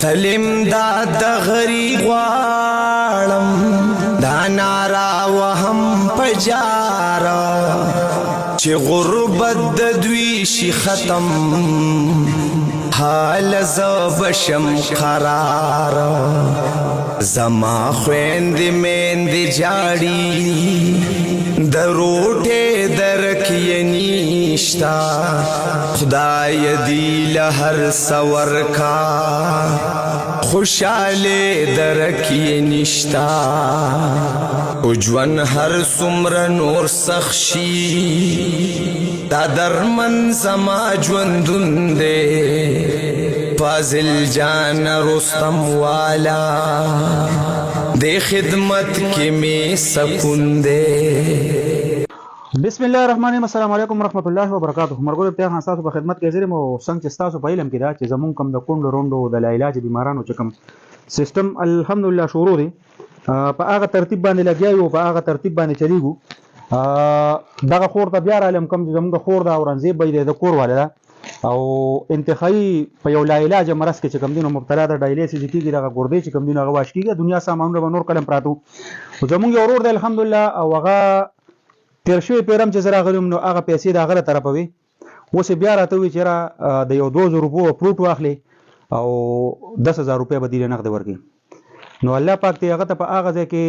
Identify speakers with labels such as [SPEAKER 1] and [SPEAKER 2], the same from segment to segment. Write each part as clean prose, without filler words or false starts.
[SPEAKER 1] تلم دا دغری غواړم دا نارا وهم پجارا چې غربت د دوی شي ختم حال زبشم قرار زما خويند مند جاړي د روټه درکې نيشتا خدای دې له هر سور کا خوشاله درکې نيشتا او ژوند هر څومره نور سخشي دا درمن زما ژوندون دې فاضل جان رستم والا دے خدمت کی میں سکون دے.
[SPEAKER 2] بسم الله الرحمن الرحیم. السلام علیکم ورحمۃ اللہ وبرکاتہ. مرګو ته تاسو په خدمت کې زیرم او څنګه چې تاسو په علم کې دا چې زمون کم د کونډو روندو د علاج بیمارانو چې کم سیستم الحمدلله شروع دی په هغه ترتیب باندې لګیایو په هغه ترتیب باندې چلیږو. دغه خور ته بیا عالم کم زمونږ خور دا اورنځي به د کور والده او انتخابي په یو لا علاج مرض کې چې کم دینو مبتلا ده ډایلیسیس کیږي دغه ګردې چې کم دینو هغه واش کیږي دنیا سامانونه به نور کلم پراتو او زمونږ یو ورور دی الحمدلله او هغه تیر شوی پیرم چې زرا غلم نو هغه پیسې د هغه طرفوي اوس بیا راته وی چې را د یو 2000 روپو پروت واخلي او 10000 روپے به دی نقد ورکړي نو الله پاک ته هغه ته په هغه ځای کې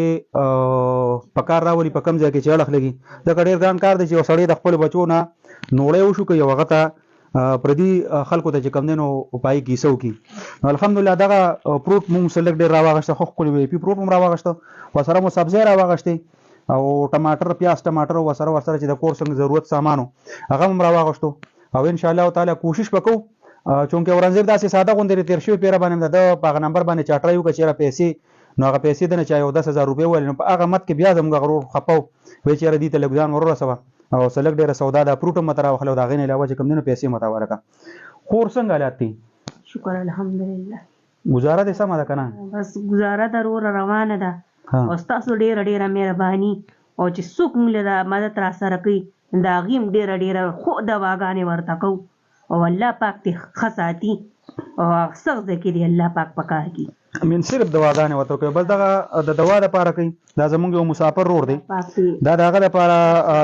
[SPEAKER 2] پکار راولي په کم ځای کې چړخ لګي دا ډېر ګران کار دی چې وسړی د خپل بچو نه نوړې وشو کوي هغه ته پردي خلکو ته چې کم دینو پای کیسو کی الحمدلله دغه پروت مون سلک ډیر راوغشته خو خپل وی پی پروت مون راوغشته وسره مو سبزی راوغشته او ټماټر پیاز ټماټر وسره چې د کور څنګه ضرورت سامانو هغه مون راوغشته او ان شاء الله تعالی کوشش وکړو چونکه ورنځب داسې ساده غونډې تیر شوی پیر باندې د په نمبر باندې چاټر یو کچېره پیسې نو هغه پیسې د نه چایو 10000 روپے ول نو په هغه مت کې بیا زموږ غرور خپاو وی چې ردی ته لګځان ورور سبا او سلک ډیره سودا دا پروټ مترا وخلو دا غین علاوه چې کم دینو پیسې متاوره کا خور څنګه حالات دي
[SPEAKER 3] شکر الحمدلله
[SPEAKER 2] گزاره دې سم ده کنه
[SPEAKER 3] بس گزاره ضرور روانه ده او تاسو ډیره مهرباني او چې څوک موږ له مدد را سره کوي دا غیم ډیره خو د واغانې ورته کو او الله پاک ته خصاتی او سخت کې دی الله پاک پکار کی
[SPEAKER 2] من صرف دواګانې وته کوي بس دغه د دوا لپاره کوي دا زمونږ یو مسافر رور دی دا دغه لپاره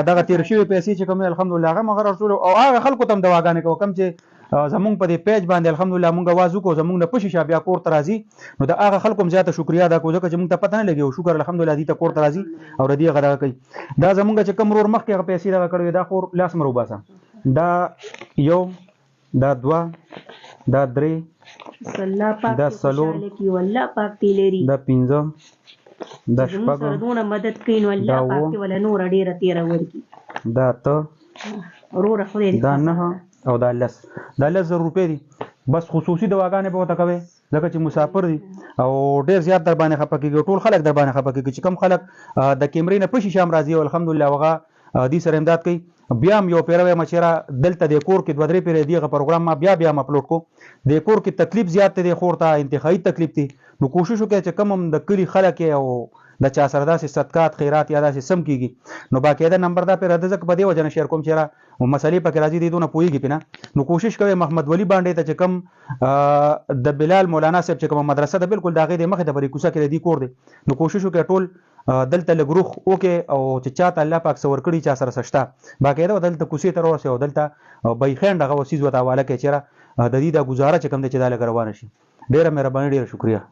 [SPEAKER 2] دغه تیر شوی پیسې چې کوم الحمدلله هغه مغه رسول او هغه خلکو تم دواګانې کو کم چې زمونږ په دې پیج باندې الحمدلله مونږ وازو کو زمونږ نه پوښی شابه کور ترازی نو دا هغه خلکو زیاته شکریا ادا کو ځکه چې مونږ ته پته نه لګي او شکر الحمدلله دې ته کور ترازی او ردی غدا کوي دا زمونږ چې کم رور مخ کې پیسې دا کړو دا خور لاس مرو باسه دا یو دا دوا دا درې
[SPEAKER 3] الله پاک
[SPEAKER 2] دا سلور
[SPEAKER 3] کی والله پاک تیلری
[SPEAKER 2] دا پنځه دا شپږ
[SPEAKER 3] سردونه مدد کین والله پاک ولا نور ډیره تیر ورکی
[SPEAKER 2] دا ته
[SPEAKER 3] ورور خو دې
[SPEAKER 2] دا نه او دا لس روپے دي بس خصوصي دواګانې به وته کوي ځکه چې مسافر دي او ډیر زیات در باندې خپه کیږي ټول خلک در باندې خپه کیږي چې کم خلک د کیمرې نه پشي شام راځي او الحمدلله وغه دې سره امداد کوي بیا یو پیروي مچرا دلته د کور کې 2-3 پیری دیغه پروګرام ما بیا اپلوډ کو د کور کې تکلیف زیات دی خورته انتخابي تکلیف دی نو کوشش وکړئ چې کم هم د کلی خلک او د چا سره داسې صدقات خیرات یا داسې سم کیږي نو باقاعده نمبر دا پر رده ځکه په دې وجه نه شیر کوم چې را مسلې پکې راځي دي دونه پويږي پنه نو کوشش کوي محمد ولی باندې ته چې کم د بلال مولانا صاحب چې کوم مدرسه ده بالکل داغه د مخه د بری کوڅه کې دی کور دی نو کوشش وکړي ټول دلته لګروخ اوکې او چې چاته الله پاک سور کړي چا سره سشتا باقاعده دلته کوڅه تر ورسه او دلته بېخند هغه وسیز وته حواله کې چې را د دې د گزاره چې کم د چې د لګروان شي ډیره مهرباني ډیره شکریا